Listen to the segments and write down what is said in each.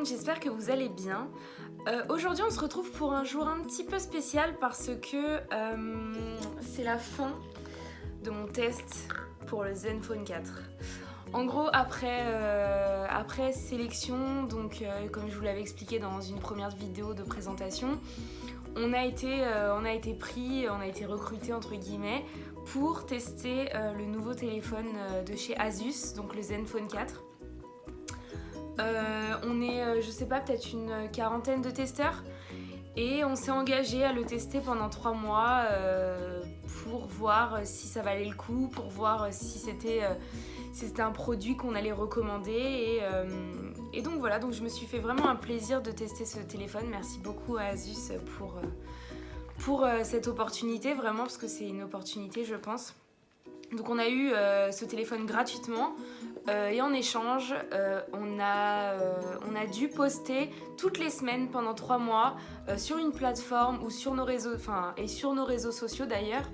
monde, j'espère que vous allez bien. Aujourd'hui on se retrouve pour un jour un petit peu spécial parce que c'est la fin de mon test pour le Zenfone 4. En gros, après sélection, donc comme je vous l'avais expliqué dans une première vidéo de présentation, on a été recruté entre guillemets pour tester le nouveau téléphone de chez Asus, donc le Zenfone 4. On est, je sais pas, peut-être une quarantaine de testeurs et on s'est engagé à le tester pendant 3 mois pour voir si ça valait le coup, pour voir si c'était un produit qu'on allait recommander et donc voilà, donc je me suis fait vraiment un plaisir de tester ce téléphone. Merci beaucoup à Asus pour cette opportunité, vraiment, parce que c'est une opportunité, je pense. Donc on a eu ce téléphone gratuitement et en échange on a dû poster toutes les semaines pendant 3 mois sur une plateforme ou sur nos réseaux, et sur nos réseaux sociaux d'ailleurs,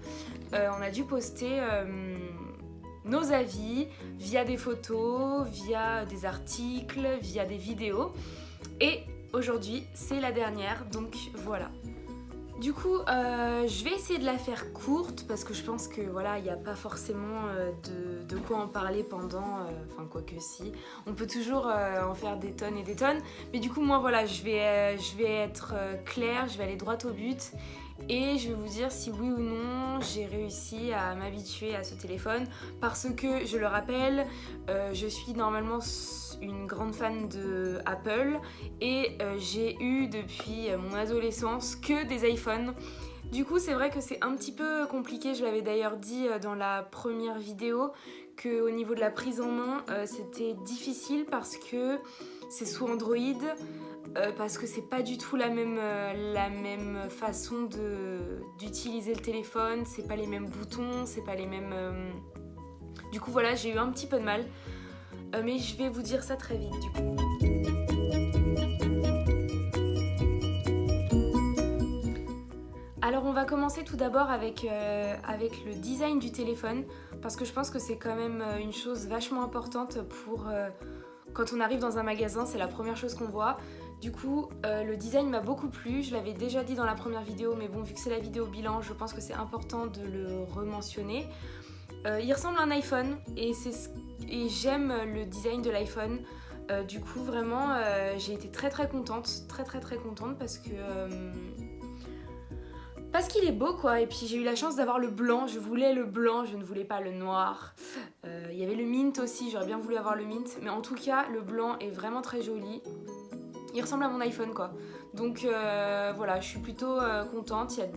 on a dû poster nos avis via des photos, via des articles, via des vidéos. Et aujourd'hui c'est la dernière, donc voilà. Du coup, je vais essayer de la faire courte parce que je pense que voilà, il n'y a pas forcément de quoi en parler pendant, quoique si, on peut toujours en faire des tonnes et des tonnes. Mais du coup, moi voilà, je vais être claire, je vais aller droit au but et je vais vous dire si oui ou non j'ai réussi à m'habituer à ce téléphone parce que, je le rappelle, je suis normalement une grande fan de Apple et j'ai eu depuis mon adolescence que des iPhones. Du coup c'est vrai que c'est un petit peu compliqué, je l'avais d'ailleurs dit dans la première vidéo qu'au niveau de la prise en main c'était difficile parce que c'est sous Android, parce que c'est pas du tout la même façon d'utiliser le téléphone, c'est pas les mêmes boutons, c'est pas les mêmes... Du coup voilà, j'ai eu un petit peu de mal. Mais je vais vous dire ça très vite du coup. Alors on va commencer tout d'abord avec le design du téléphone parce que je pense que c'est quand même une chose vachement importante pour quand on arrive dans un magasin, c'est la première chose qu'on voit. Du coup le design m'a beaucoup plu, je l'avais déjà dit dans la première vidéo, mais bon, vu que c'est la vidéo bilan, je pense que c'est important de le rementionner. Il ressemble à un iPhone et j'aime le design de l'iPhone. Du coup vraiment j'ai été très contente, très contente parce qu'il est beau quoi. Et puis j'ai eu la chance d'avoir le blanc, je voulais le blanc, je ne voulais pas le noir. Il y avait le mint aussi, j'aurais bien voulu avoir le mint, mais en tout cas le blanc est vraiment très joli. Il ressemble à mon iPhone quoi. Donc voilà, je suis plutôt contente. Il y a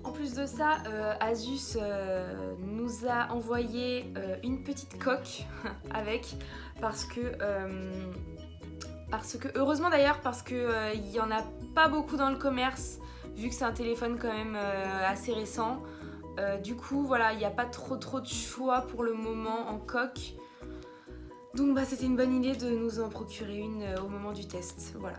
En plus de ça, Asus nous a envoyé une petite coque avec parce que heureusement d'ailleurs, parce que il y en a pas beaucoup dans le commerce vu que c'est un téléphone quand même assez récent. Du coup voilà, il n'y a pas trop de choix pour le moment en coque. Donc bah c'était une bonne idée de nous en procurer une au moment du test. Voilà.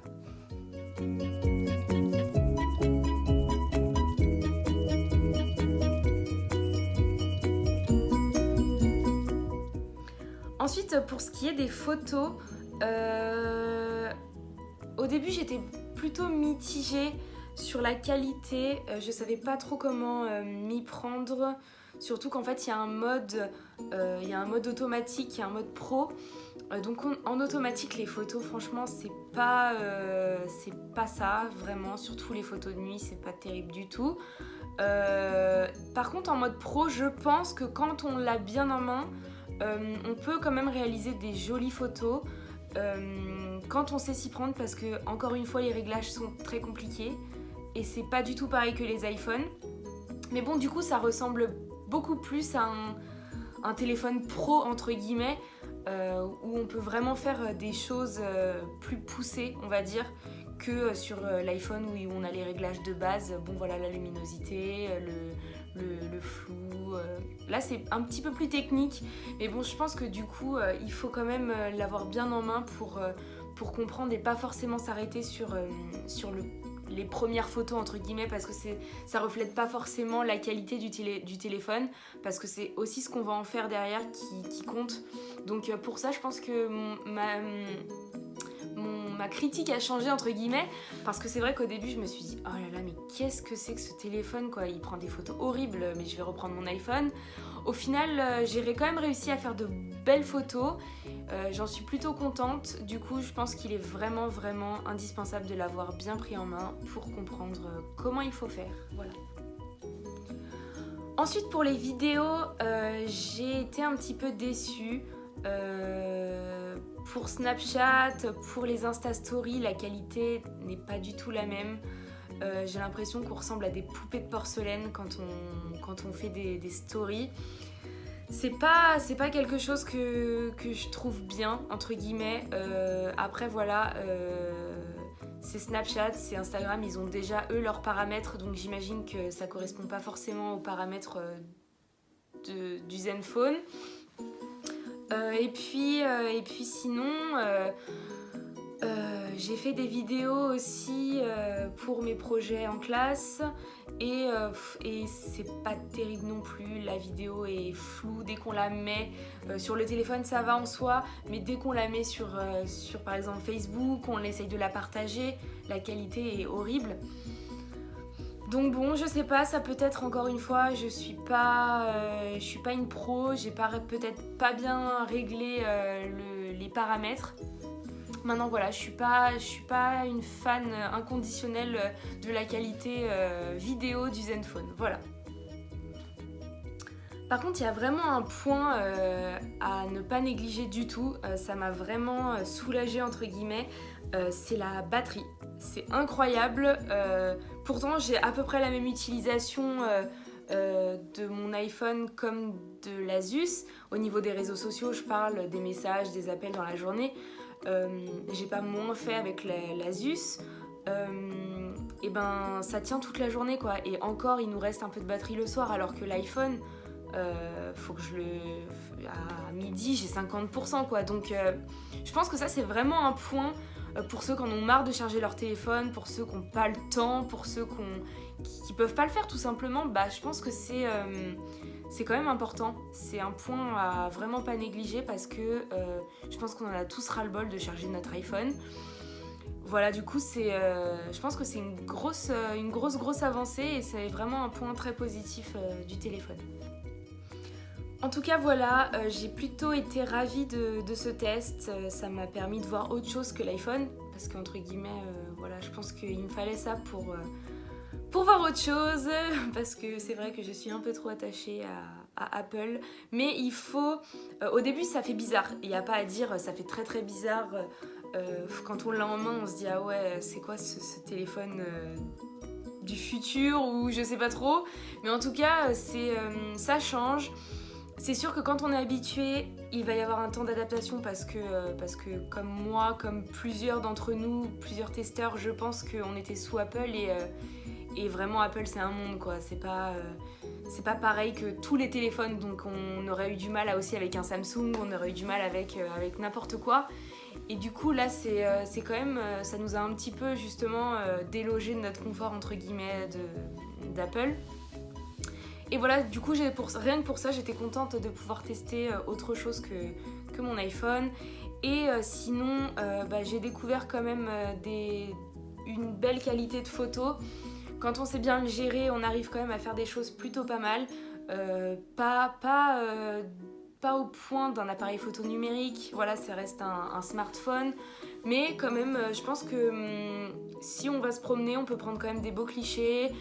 Ensuite, pour ce qui est des photos, au début j'étais plutôt mitigée sur la qualité, je savais pas trop comment m'y prendre, surtout qu'en fait il y a un mode automatique, il y a un mode pro, donc en automatique les photos franchement c'est pas ça vraiment, surtout les photos de nuit c'est pas terrible du tout. Par contre en mode pro je pense que quand on l'a bien en main, on peut quand même réaliser des jolies photos quand on sait s'y prendre parce que encore une fois les réglages sont très compliqués et c'est pas du tout pareil que les iPhones. Mais bon du coup ça ressemble beaucoup plus à un téléphone pro entre guillemets où on peut vraiment faire des choses plus poussées on va dire que sur l'iPhone où on a les réglages de base. Bon voilà, la luminosité, le flou. Là c'est un petit peu plus technique, mais bon je pense que du coup il faut quand même l'avoir bien en main pour comprendre et pas forcément s'arrêter sur les premières photos entre guillemets parce que ça reflète pas forcément la qualité du téléphone, parce que c'est aussi ce qu'on va en faire derrière qui compte. Donc pour ça je pense que ma critique a changé entre guillemets, parce que c'est vrai qu'au début je me suis dit oh là là mais qu'est-ce que c'est que ce téléphone quoi, il prend des photos horribles, mais je vais reprendre mon iPhone. Au final j'ai quand même réussi à faire de belles photos, j'en suis plutôt contente. Du coup je pense qu'il est vraiment indispensable de l'avoir bien pris en main pour comprendre comment il faut faire. Voilà. Ensuite pour les vidéos, j'ai été un petit peu déçue. Pour Snapchat, pour les Insta Stories, la qualité n'est pas du tout la même. J'ai l'impression qu'on ressemble à des poupées de porcelaine quand on fait des stories. C'est pas quelque chose que je trouve bien, entre guillemets. Après voilà, c'est Snapchat, c'est Instagram, ils ont déjà eux leurs paramètres, donc j'imagine que ça correspond pas forcément aux paramètres du Zenfone. Et puis sinon, j'ai fait des vidéos aussi pour mes projets en classe et c'est pas terrible non plus. La vidéo est floue dès qu'on la met sur le téléphone, ça va en soi, mais dès qu'on la met sur par exemple Facebook, on essaye de la partager, la qualité est horrible. Donc bon, je sais pas, ça peut être encore une fois, je suis pas une pro, j'ai peut-être pas bien réglé les paramètres. Maintenant voilà, je suis pas une fan inconditionnelle de la qualité vidéo du Zenfone, voilà. Par contre, il y a vraiment un point à ne pas négliger du tout, ça m'a vraiment soulagée entre guillemets, c'est la batterie. C'est incroyable, pourtant j'ai à peu près la même utilisation de mon iPhone comme de l'Asus. Au niveau des réseaux sociaux, je parle des messages, des appels dans la journée. J'ai pas moins fait avec l'Asus. Et ben ça tient toute la journée quoi. Et encore, il nous reste un peu de batterie le soir, alors que l'iPhone, faut que à midi j'ai 50% quoi. Donc je pense que ça c'est vraiment un point pour ceux qui en ont marre de charger leur téléphone, pour ceux qui n'ont pas le temps, pour ceux qui peuvent pas le faire tout simplement. Bah je pense que c'est quand même important. C'est un point à vraiment pas négliger, parce que je pense qu'on en a tous ras-le-bol de charger notre iPhone. Voilà, du coup je pense que c'est une grosse avancée, et c'est vraiment un point très positif du téléphone. En tout cas voilà, j'ai plutôt été ravie de ce test, ça m'a permis de voir autre chose que l'iPhone, parce qu'entre guillemets, voilà, je pense qu'il me fallait ça pour voir autre chose, parce que c'est vrai que je suis un peu trop attachée à Apple, mais il faut... au début ça fait bizarre, il n'y a pas à dire, ça fait très bizarre, quand on l'a en main on se dit ah ouais c'est quoi ce téléphone du futur, ou je sais pas trop, mais en tout cas ça change. C'est sûr que quand on est habitué, il va y avoir un temps d'adaptation, parce que comme moi, comme plusieurs d'entre nous, plusieurs testeurs, je pense qu'on était sous Apple, et vraiment Apple c'est un monde quoi, c'est pas pareil que tous les téléphones, donc on aurait eu du mal aussi avec un Samsung, on aurait eu du mal avec n'importe quoi, et du coup là c'est quand même, ça nous a un petit peu justement délogé de notre confort entre guillemets d'Apple. Et voilà, du coup, rien que pour ça, j'étais contente de pouvoir tester autre chose que mon iPhone. Et sinon, j'ai découvert quand même une belle qualité de photo. Quand on sait bien le gérer, on arrive quand même à faire des choses plutôt pas mal. Pas au point d'un appareil photo numérique, voilà, ça reste un smartphone. Mais quand même, je pense que si on va se promener, on peut prendre quand même des beaux clichés.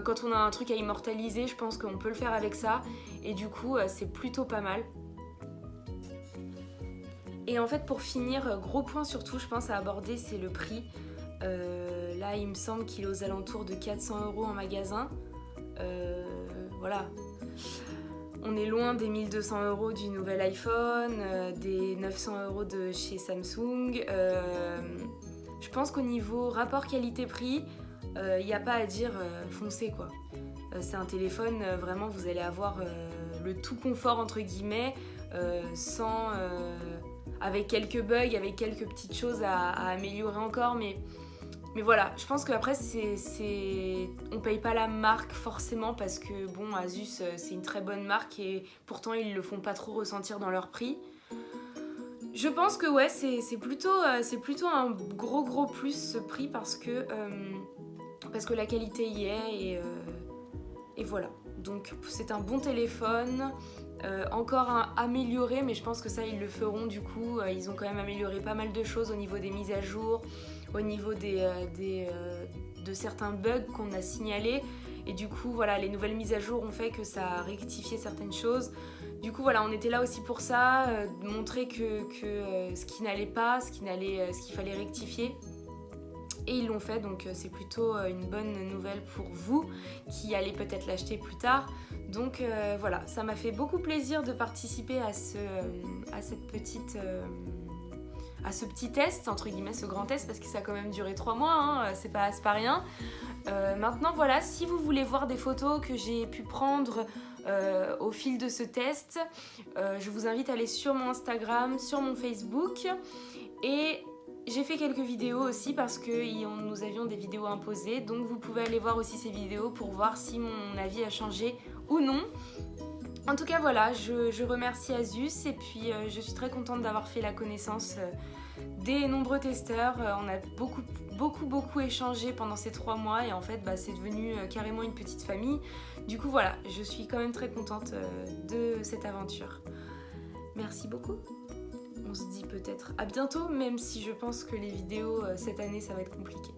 Quand on a un truc à immortaliser, je pense qu'on peut le faire avec ça. Et du coup, c'est plutôt pas mal. Et en fait, pour finir, gros point surtout, je pense à aborder, c'est le prix. Là, il me semble qu'il est aux alentours de 400 € en magasin. Voilà. On est loin des 1200 € du nouvel iPhone, des 900 € de chez Samsung. Je pense qu'au niveau rapport qualité-prix, il n'y a pas à dire, foncez quoi. C'est un téléphone, vraiment vous allez avoir le tout confort entre guillemets, avec quelques bugs, avec quelques petites choses à améliorer encore, mais Mais voilà, je pense qu'après, on paye pas la marque forcément parce que bon, Asus, c'est une très bonne marque et pourtant ils le font pas trop ressentir dans leur prix. Je pense que ouais, c'est plutôt un gros plus ce prix parce que la qualité y est et voilà. Donc c'est un bon téléphone, encore amélioré, mais je pense que ça ils le feront du coup. Ils ont quand même amélioré pas mal de choses au niveau des mises à jour, au niveau de certains bugs qu'on a signalés. Et du coup voilà, les nouvelles mises à jour ont fait que ça a rectifié certaines choses. Du coup voilà, on était là aussi pour ça, montrer que ce qui n'allait pas, ce qu'il fallait rectifier. Et ils l'ont fait, donc c'est plutôt une bonne nouvelle pour vous qui allez peut-être l'acheter plus tard. Donc voilà, ça m'a fait beaucoup plaisir de participer à ce petit test, entre guillemets, ce grand test, parce que ça a quand même duré 3 mois, hein, c'est pas rien. Maintenant voilà, si vous voulez voir des photos que j'ai pu prendre au fil de ce test, je vous invite à aller sur mon Instagram, sur mon Facebook, et j'ai fait quelques vidéos aussi parce que nous avions des vidéos imposées, donc vous pouvez aller voir aussi ces vidéos pour voir si mon avis a changé ou non. En tout cas voilà, je remercie Asus et puis je suis très contente d'avoir fait la connaissance des nombreux testeurs. On a beaucoup échangé pendant ces 3 mois et en fait c'est devenu carrément une petite famille. Du coup voilà, je suis quand même très contente de cette aventure. Merci beaucoup. On se dit peut-être à bientôt, même si je pense que les vidéos cette année ça va être compliqué.